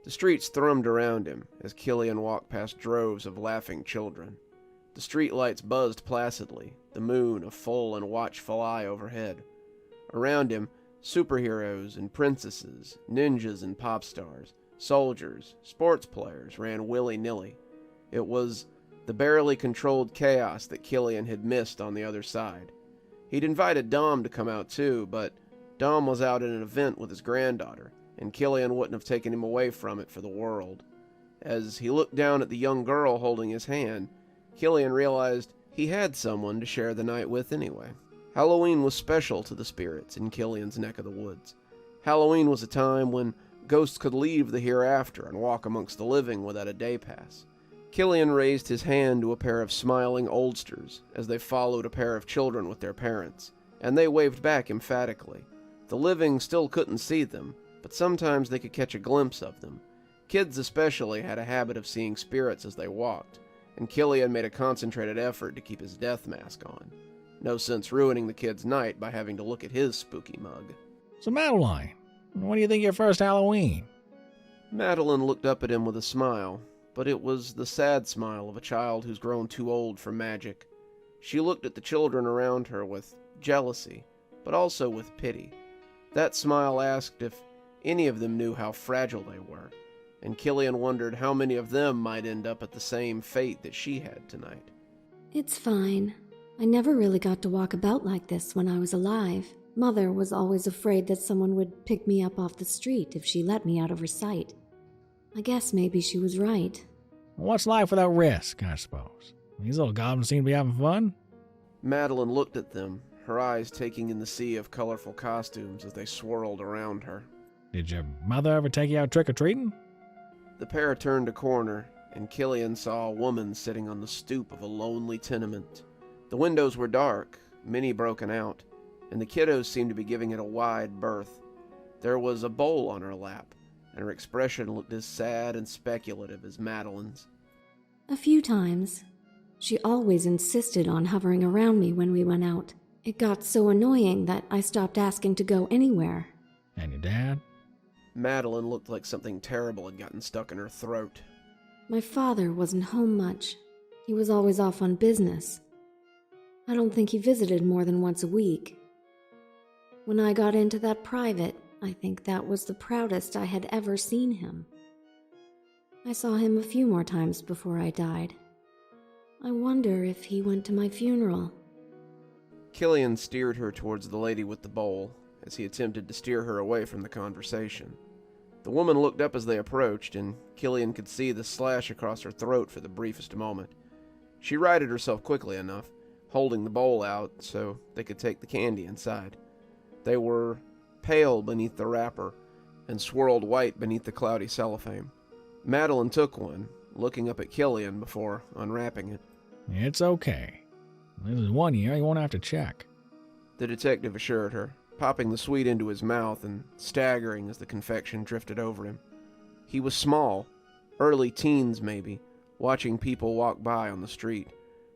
The streets thrummed around him as Killian walked past droves of laughing children. The streetlights buzzed placidly, the moon a full and watchful eye overhead. Around him, superheroes and princesses, ninjas and pop stars, soldiers, sports players ran willy-nilly. It was the barely controlled chaos that Killian had missed on the other side. He'd invited Dom to come out too, but Dom was out at an event with his granddaughter, and Killian wouldn't have taken him away from it for the world. As he looked down at the young girl holding his hand, Killian realized he had someone to share the night with anyway. Halloween was special to the spirits in Killian's neck of the woods. Halloween was a time when ghosts could leave the hereafter and walk amongst the living without a day pass. Killian raised his hand to a pair of smiling oldsters as they followed a pair of children with their parents, and they waved back emphatically. The living still couldn't see them, but sometimes they could catch a glimpse of them. Kids especially had a habit of seeing spirits as they walked, and Killian made a concentrated effort to keep his death mask on. No sense ruining the kid's night by having to look at his spooky mug. So Madeline, what do you think of your first Halloween? Madeline looked up at him with a smile, but it was the sad smile of a child who's grown too old for magic. She looked at the children around her with jealousy, but also with pity. That smile asked if any of them knew how fragile they were, and Killian wondered how many of them might end up at the same fate that she had tonight. It's fine. I never really got to walk about like this when I was alive. Mother was always afraid that someone would pick me up off the street if she let me out of her sight. I guess maybe she was right. What's life without risk, I suppose? These little goblins seem to be having fun. Madeline looked at them, her eyes taking in the sea of colorful costumes as they swirled around her. Did your mother ever take you out trick-or-treating? The pair turned a corner, and Killian saw a woman sitting on the stoop of a lonely tenement. The windows were dark, many broken out, and the kiddos seemed to be giving it a wide berth. There was a bowl on her lap, and her expression looked as sad and speculative as Madeline's. A few times. She always insisted on hovering around me when we went out. It got so annoying that I stopped asking to go anywhere. And your dad? Madeline looked like something terrible had gotten stuck in her throat. My father wasn't home much. He was always off on business. I don't think he visited more than once a week. When I got into that private, I think that was the proudest I had ever seen him. I saw him a few more times before I died. I wonder if he went to my funeral. Killian steered her towards the lady with the bowl, as he attempted to steer her away from the conversation. The woman looked up as they approached, and Killian could see the slash across her throat for the briefest moment. She righted herself quickly enough, holding the bowl out so they could take the candy inside. They were pale beneath the wrapper and swirled white beneath the cloudy cellophane. Madeline took one, looking up at Killian before unwrapping it. It's okay. This is 1 year, you won't have to check. The detective assured her, popping the sweet into his mouth and staggering as the confection drifted over him. He was small, early teens maybe, watching people walk by on the street.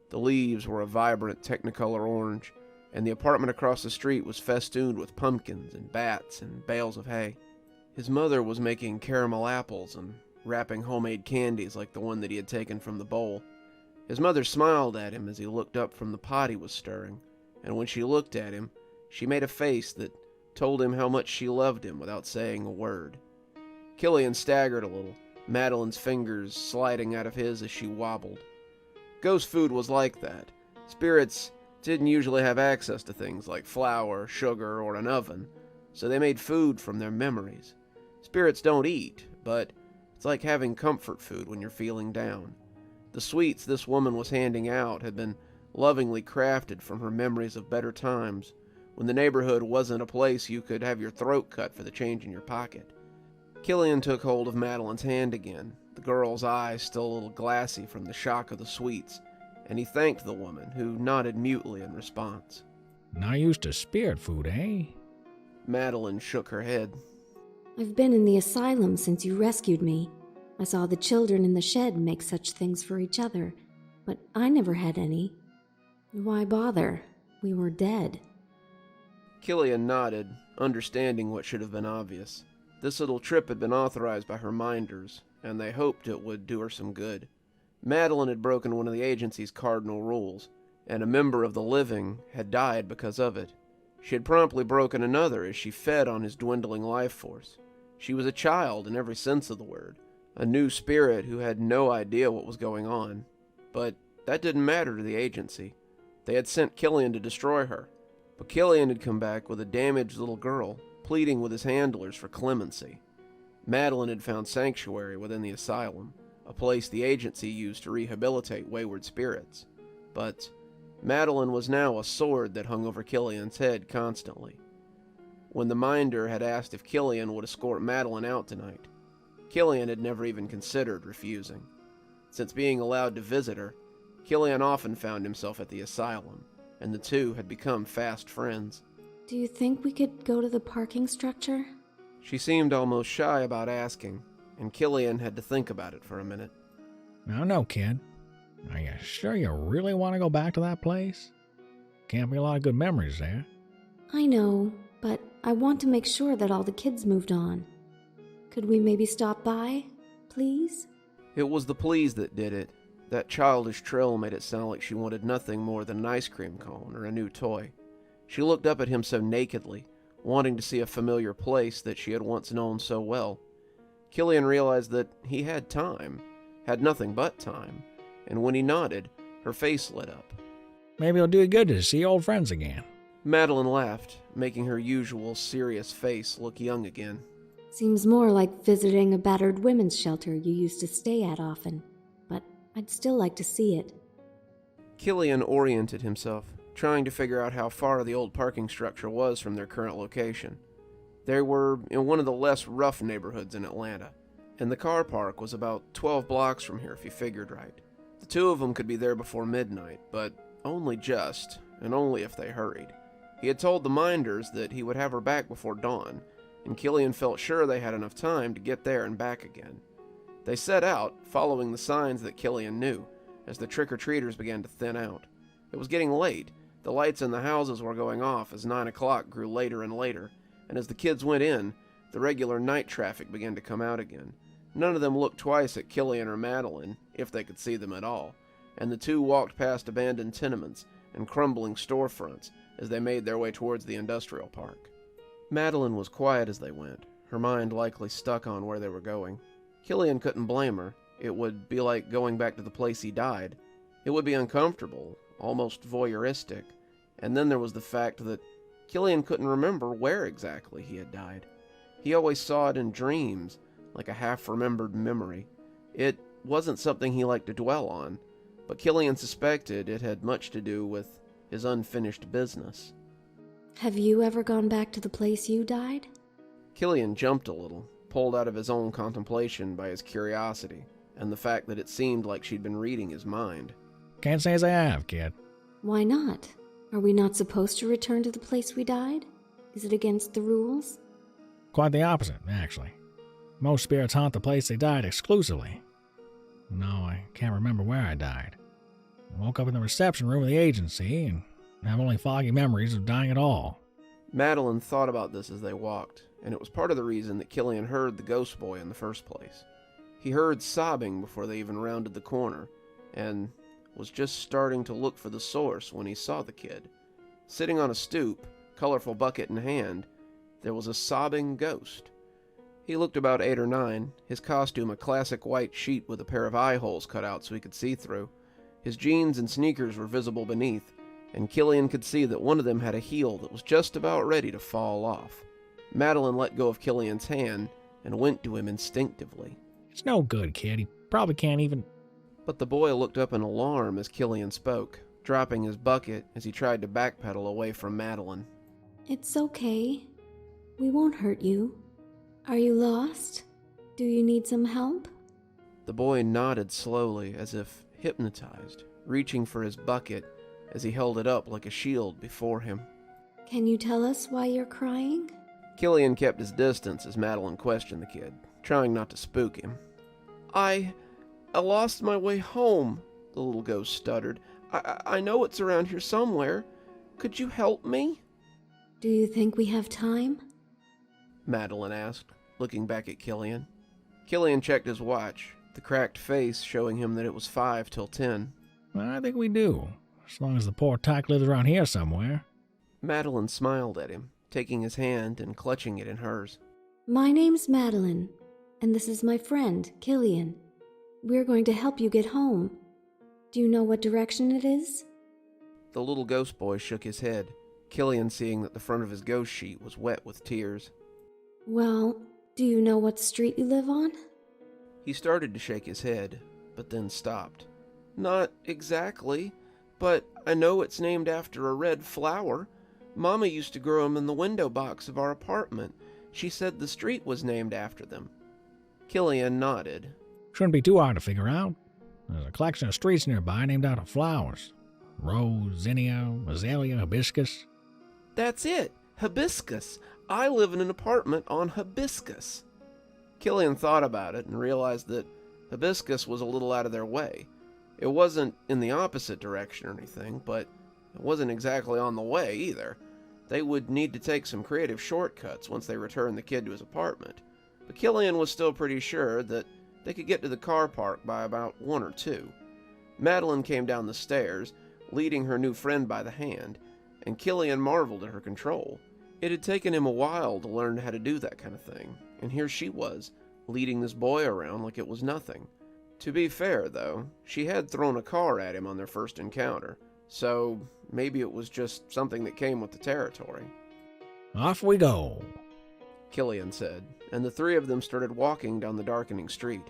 The leaves were a vibrant technicolor orange, and the apartment across the street was festooned with pumpkins and bats and bales of hay. His mother was making caramel apples and wrapping homemade candies like the one that he had taken from the bowl. His mother smiled at him as he looked up from the pot he was stirring, and when she looked at him, she made a face that told him how much she loved him without saying a word. Killian staggered a little, Madeline's fingers sliding out of his as she wobbled. Ghost food was like that. Spirits didn't usually have access to things like flour, sugar, or an oven, so they made food from their memories. Spirits don't eat, but it's like having comfort food when you're feeling down. The sweets this woman was handing out had been lovingly crafted from her memories of better times, when the neighborhood wasn't a place you could have your throat cut for the change in your pocket. Killian took hold of Madeline's hand again, the girl's eyes still a little glassy from the shock of the sweets, and he thanked the woman, who nodded mutely in response. Not used to spirit food, eh? Madeline shook her head. I've been in the asylum since you rescued me. I saw the children in the shed make such things for each other, but I never had any. Why bother? We were dead. Killian nodded, understanding what should have been obvious. This little trip had been authorized by her minders, and they hoped it would do her some good. Madeline had broken one of the agency's cardinal rules, and a member of the living had died because of it. She had promptly broken another as she fed on his dwindling life force. She was a child in every sense of the word, a new spirit who had no idea what was going on. But that didn't matter to the agency. They had sent Killian to destroy her, but Killian had come back with a damaged little girl, pleading with his handlers for clemency. Madeline had found sanctuary within the asylum, a place the agency used to rehabilitate wayward spirits. But Madeline was now a sword that hung over Killian's head constantly. When the minder had asked if Killian would escort Madeline out tonight, Killian had never even considered refusing. Since being allowed to visit her, Killian often found himself at the asylum, and the two had become fast friends. Do you think we could go to the parking structure? She seemed almost shy about asking, and Killian had to think about it for a minute. No, kid. Are you sure you really want to go back to that place? Can't be a lot of good memories there. I know, but I want to make sure that all the kids moved on. Could we maybe stop by, please? It was the please that did it. That childish trill made it sound like she wanted nothing more than an ice cream cone or a new toy. She looked up at him so nakedly, wanting to see a familiar place that she had once known so well. Killian realized that he had time, had nothing but time, and when he nodded, her face lit up. Maybe it'll do you good to see old friends again. Madeline laughed, making her usual serious face look young again. Seems more like visiting a battered women's shelter you used to stay at often, but I'd still like to see it. Killian oriented himself, trying to figure out how far the old parking structure was from their current location. They were in one of the less rough neighborhoods in Atlanta, and the car park was about 12 blocks from here if you figured right. The two of them could be there before midnight, but only just, and only if they hurried. He had told the minders that he would have her back before dawn, and Killian felt sure they had enough time to get there and back again. They set out, following the signs that Killian knew, as the trick-or-treaters began to thin out. It was getting late. The lights in the houses were going off as 9 o'clock grew later and later, and as the kids went in, the regular night traffic began to come out again. None of them looked twice at Killian or Madeline, if they could see them at all, and the two walked past abandoned tenements and crumbling storefronts as they made their way towards the industrial park. Madeline was quiet as they went, her mind likely stuck on where they were going. Killian couldn't blame her. It would be like going back to the place he died. It would be uncomfortable, almost voyeuristic, and then there was the fact that Killian couldn't remember where exactly he had died. He always saw it in dreams, like a half-remembered memory. It wasn't something he liked to dwell on, but Killian suspected it had much to do with his unfinished business. Have you ever gone back to the place you died? Killian jumped a little, pulled out of his own contemplation by his curiosity, and the fact that it seemed like she'd been reading his mind. Can't say as I have, kid. Why not? Are we not supposed to return to the place we died? Is it against the rules? Quite the opposite, actually. Most spirits haunt the place they died exclusively. No, I can't remember where I died. I woke up in the reception room of the agency and have only foggy memories of dying at all. Madeline thought about this as they walked, and it was part of the reason that Killian heard the ghost boy in the first place. He heard sobbing before they even rounded the corner, and was just starting to look for the source when he saw the kid. Sitting on a stoop, colorful bucket in hand, there was a sobbing ghost. He looked about 8 or 9, his costume a classic white sheet with a pair of eye holes cut out so he could see through. His jeans and sneakers were visible beneath, and Killian could see that one of them had a heel that was just about ready to fall off. Madeline let go of Killian's hand and went to him instinctively. It's no good, kid. He probably can't even... But the boy looked up in alarm as Killian spoke, dropping his bucket as he tried to backpedal away from Madeline. It's okay. We won't hurt you. Are you lost? Do you need some help? The boy nodded slowly, as if hypnotized, reaching for his bucket as he held it up like a shield before him. Can you tell us why you're crying? Killian kept his distance as Madeline questioned the kid, trying not to spook him. I lost my way home, the little ghost stuttered. I know it's around here somewhere. Could you help me? Do you think we have time? Madeline asked. looking back at Killian. Killian checked his watch, the cracked face showing him that it was 5 till 10. I think we do, as long as the poor tyke lives around here somewhere. Madeline smiled at him, taking his hand and clutching it in hers. My name's Madeline, and this is my friend, Killian. We're going to help you get home. Do you know what direction it is? The little ghost boy shook his head, Killian seeing that the front of his ghost sheet was wet with tears. Well, do you know what street you live on? He started to shake his head, but then stopped. Not exactly, but I know it's named after a red flower. Mama used to grow them in the window box of our apartment. She said the street was named after them. Killian nodded. Shouldn't be too hard to figure out. There's a collection of streets nearby named after flowers. Rose, zinnia, azalea, hibiscus. That's it, hibiscus. I live in an apartment on hibiscus. Killian thought about it and realized that hibiscus was a little out of their way. It wasn't in the opposite direction or anything, but it wasn't exactly on the way either. They would need to take some creative shortcuts once they returned the kid to his apartment. But Killian was still pretty sure that they could get to the car park by about 1 or 2. Madeline came down the stairs, leading her new friend by the hand, and Killian marveled at her control. It had taken him a while to learn how to do that kind of thing, and here she was, leading this boy around like it was nothing. To be fair, though, she had thrown a car at him on their first encounter, so maybe it was just something that came with the territory. Off we go, Killian said, and the three of them started walking down the darkening street.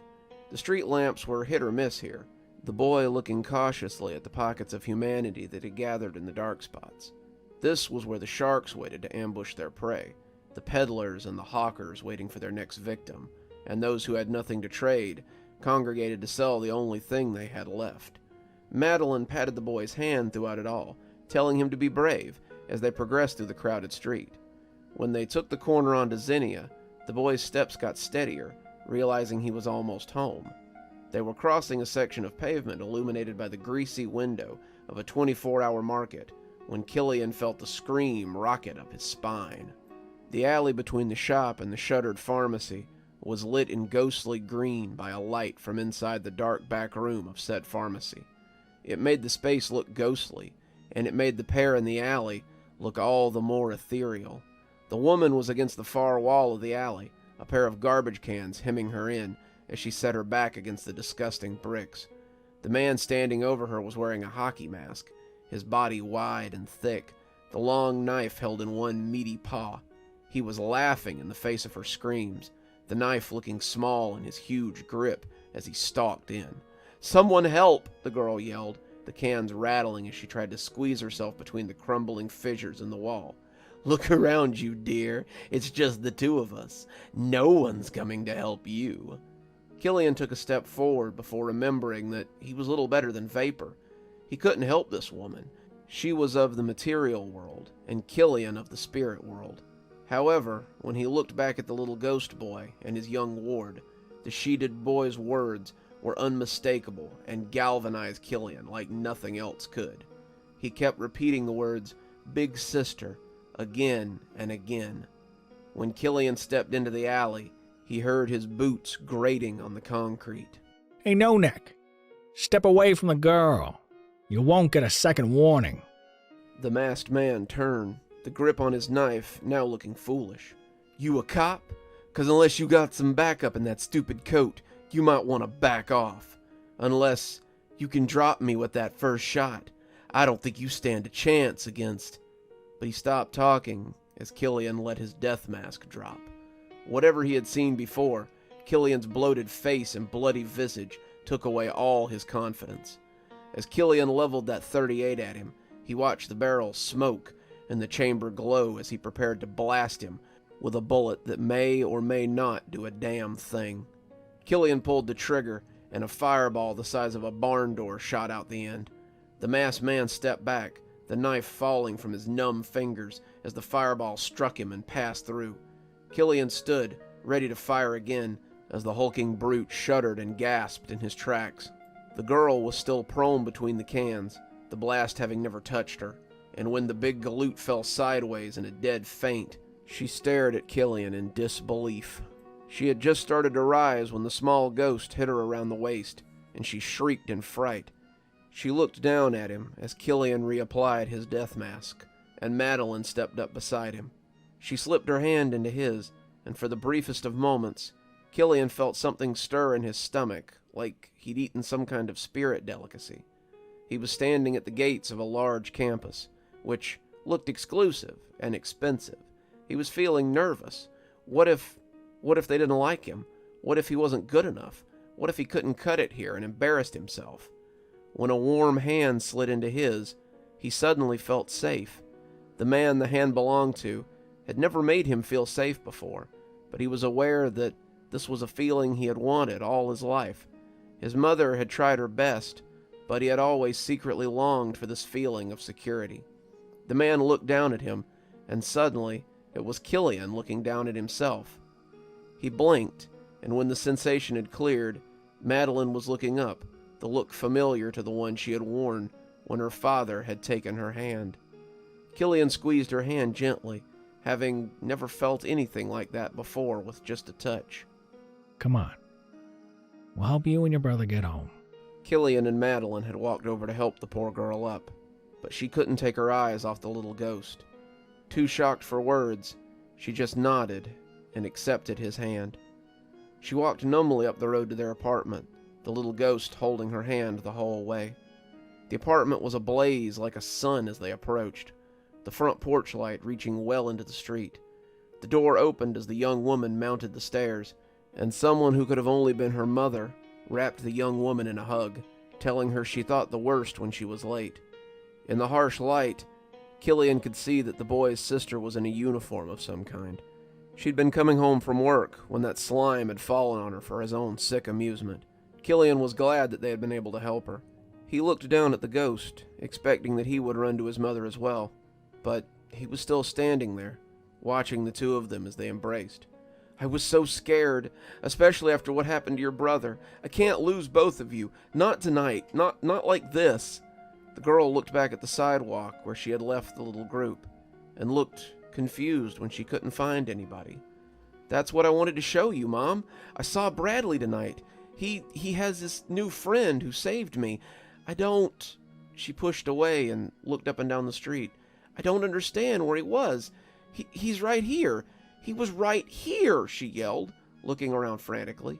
The street lamps were hit or miss here, the boy looking cautiously at the pockets of humanity that had gathered in the dark spots. This was where the sharks waited to ambush their prey, the peddlers and the hawkers waiting for their next victim, and those who had nothing to trade congregated to sell the only thing they had left. Madeline patted the boy's hand throughout it all, telling him to be brave as they progressed through the crowded street. When they took the corner onto Zinnia, the boy's steps got steadier, realizing he was almost home. They were crossing a section of pavement illuminated by the greasy window of a 24-hour market when Killian felt the scream rocket up his spine. The alley between the shop and the shuttered pharmacy was lit in ghostly green by a light from inside the dark back room of said pharmacy. It made the space look ghostly, and it made the pair in the alley look all the more ethereal. The woman was against the far wall of the alley, a pair of garbage cans hemming her in as she set her back against the disgusting bricks. The man standing over her was wearing a hockey mask, his body wide and thick, the long knife held in one meaty paw. He was laughing in the face of her screams, the knife looking small in his huge grip as he stalked in. "Someone help!" the girl yelled, the cans rattling as she tried to squeeze herself between the crumbling fissures in the wall. "Look around you, dear. It's just the two of us. No one's coming to help you." Killian took a step forward before remembering that he was little better than vapor. He couldn't help this woman. She was of the material world, and Killian of the spirit world. However, when he looked back at the little ghost boy and his young ward, the sheeted boy's words were unmistakable and galvanized Killian like nothing else could. He kept repeating the words, "Big sister," again and again. When Killian stepped into the alley, he heard his boots grating on the concrete. Hey, No-Neck, step away from the girl. You won't get a second warning. The masked man turned, the grip on his knife now looking foolish. "You a cop? 'Cause unless you got some backup in that stupid coat, you might want to back off. Unless you can drop me with that first shot. I don't think you stand a chance against..." But he stopped talking as Killian let his death mask drop. Whatever he had seen before, Killian's bloated face and bloody visage took away all his confidence. As Killian leveled that .38 at him, he watched the barrel smoke and the chamber glow as he prepared to blast him with a bullet that may or may not do a damn thing. Killian pulled the trigger, and a fireball the size of a barn door shot out the end. The masked man stepped back, the knife falling from his numb fingers as the fireball struck him and passed through. Killian stood, ready to fire again, as the hulking brute shuddered and gasped in his tracks. The girl was still prone between the cans, the blast having never touched her, and when the big galoot fell sideways in a dead faint, she stared at Killian in disbelief. She had just started to rise when the small ghost hit her around the waist, and she shrieked in fright. She looked down at him as Killian reapplied his death mask, and Madeline stepped up beside him. She slipped her hand into his, and for the briefest of moments, Killian felt something stir in his stomach, like he'd eaten some kind of spirit delicacy. He was standing at the gates of a large campus, which looked exclusive and expensive. He was feeling nervous. What if they didn't like him? What if he wasn't good enough? What if he couldn't cut it here and embarrassed himself? When a warm hand slid into his, he suddenly felt safe. The man the hand belonged to had never made him feel safe before, but he was aware that this was a feeling he had wanted all his life. His mother had tried her best, but he had always secretly longed for this feeling of security. The man looked down at him, and suddenly it was Killian looking down at himself. He blinked, and when the sensation had cleared, Madeline was looking up, the look familiar to the one she had worn when her father had taken her hand. Killian squeezed her hand gently, having never felt anything like that before with just a touch. Come on. We'll help you and your brother get home. Killian and Madeline had walked over to help the poor girl up, but she couldn't take her eyes off the little ghost. Too shocked for words, she just nodded and accepted his hand. She walked numbly up the road to their apartment, the little ghost holding her hand the whole way. The apartment was ablaze like a sun as they approached, the front porch light reaching well into the street. The door opened as the young woman mounted the stairs, and someone who could have only been her mother wrapped the young woman in a hug, telling her she thought the worst when she was late. In the harsh light, Killian could see that the boy's sister was in a uniform of some kind. She'd been coming home from work when that slime had fallen on her for his own sick amusement. Killian was glad that they had been able to help her. He looked down at the ghost, expecting that he would run to his mother as well, but he was still standing there, watching the two of them as they embraced. "I was so scared, especially after what happened to your brother. I can't lose both of you. Not tonight. Not like this." The girl looked back at the sidewalk where she had left the little group, and looked confused when she couldn't find anybody. "That's what I wanted to show you, Mom. I saw Bradley tonight. He has this new friend who saved me. I don't..." She pushed away and looked up and down the street. "I don't understand where he was. He's right here. He was right here," she yelled, looking around frantically.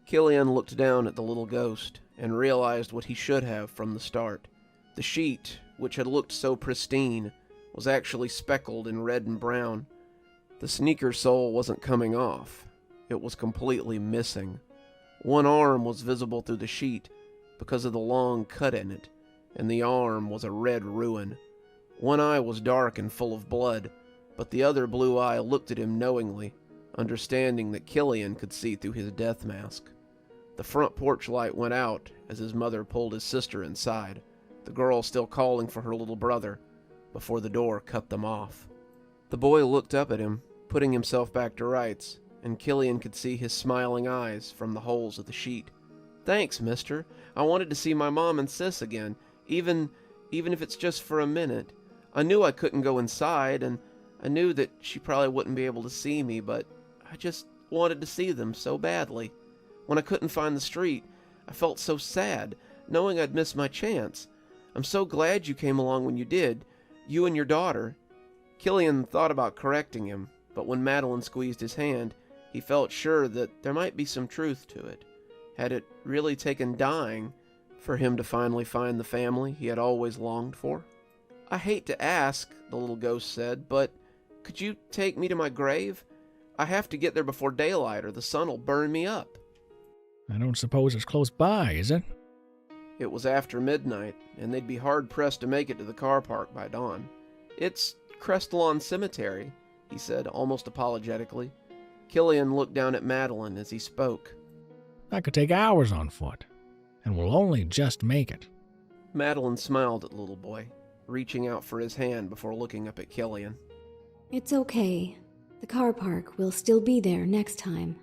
Killian looked down at the little ghost and realized what he should have from the start. The sheet, which had looked so pristine, was actually speckled in red and brown. The sneaker sole wasn't coming off. It was completely missing. One arm was visible through the sheet because of the long cut in it, and the arm was a red ruin. One eye was dark and full of blood, but the other blue eye looked at him knowingly, understanding that Killian could see through his death mask. The front porch light went out as his mother pulled his sister inside, the girl still calling for her little brother, before the door cut them off. The boy looked up at him, putting himself back to rights, and Killian could see his smiling eyes from the holes of the sheet. "Thanks, mister. I wanted to see my mom and sis again, even if it's just for a minute. I knew I couldn't go inside, and I knew that she probably wouldn't be able to see me, but I just wanted to see them so badly. When I couldn't find the street, I felt so sad, knowing I'd missed my chance. I'm so glad you came along when you did, you and your daughter." Killian thought about correcting him, but when Madeline squeezed his hand, he felt sure that there might be some truth to it. Had it really taken dying for him to finally find the family he had always longed for? "I hate to ask," the little ghost said, "but could you take me to my grave? I have to get there before daylight or the sun will burn me up." I don't suppose it's close by, is it? It was after midnight, and they'd be hard-pressed to make it to the car park by dawn. "It's Crestlawn Cemetery," he said, almost apologetically. Killian looked down at Madeline as he spoke. That could take hours on foot, and we'll only just make it. Madeline smiled at the little boy, reaching out for his hand before looking up at Killian. It's okay. The car park will still be there next time.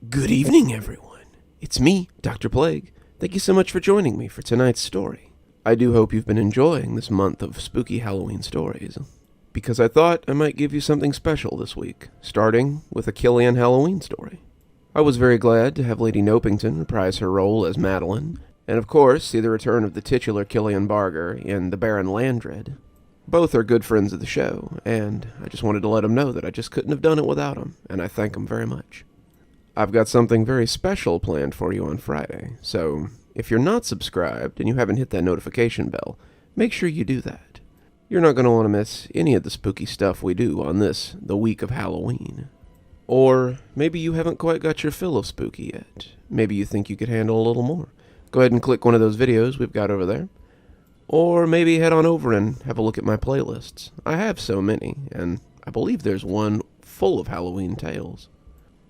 Good evening, everyone. It's me, Dr. Plague. Thank you so much for joining me for tonight's story. I do hope you've been enjoying this month of spooky Halloween stories. because I thought I might give you something special this week, starting with a Killian Halloween story. I was very glad to have Ladynopeingham reprise her role as Madeline, and of course see the return of the titular Killian Barger in the Baron Landred. Both are good friends of the show, and I just wanted to let them know that I just couldn't have done it without them, and I thank them very much. I've got something very special planned for you on Friday, so if you're not subscribed and you haven't hit that notification bell, make sure you do that. You're not going to want to miss any of the spooky stuff we do on this, the week of Halloween. Or maybe you haven't quite got your fill of spooky yet. Maybe you think you could handle a little more. Go ahead and click one of those videos we've got over there. Or maybe head on over and have a look at my playlists. I have so many, and I believe there's one full of Halloween tales.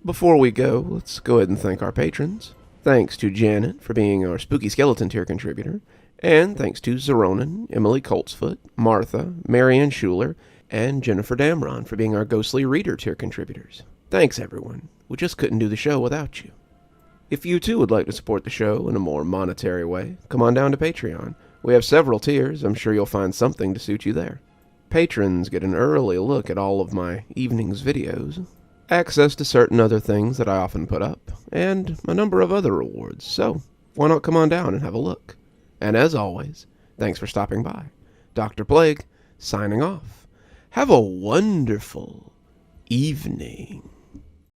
Before we go, let's go ahead and thank our patrons. Thanks to Janet for being our Spooky Skeleton tier contributor, and thanks to Xaronana, Emily Coltsfoot, Martha, Marianne Schuler, and Jennifer Damron for being our Ghostly Reader tier contributors. Thanks, everyone. We just couldn't do the show without you. If you too would like to support the show in a more monetary way, come on down to Patreon. We have several tiers. I'm sure you'll find something to suit you there. Patrons get an early look at all of my evening's videos, access to certain other things that I often put up, and a number of other rewards, so why not come on down and have a look? And as always, thanks for stopping by. Dr. Plague, signing off. Have a wonderful evening.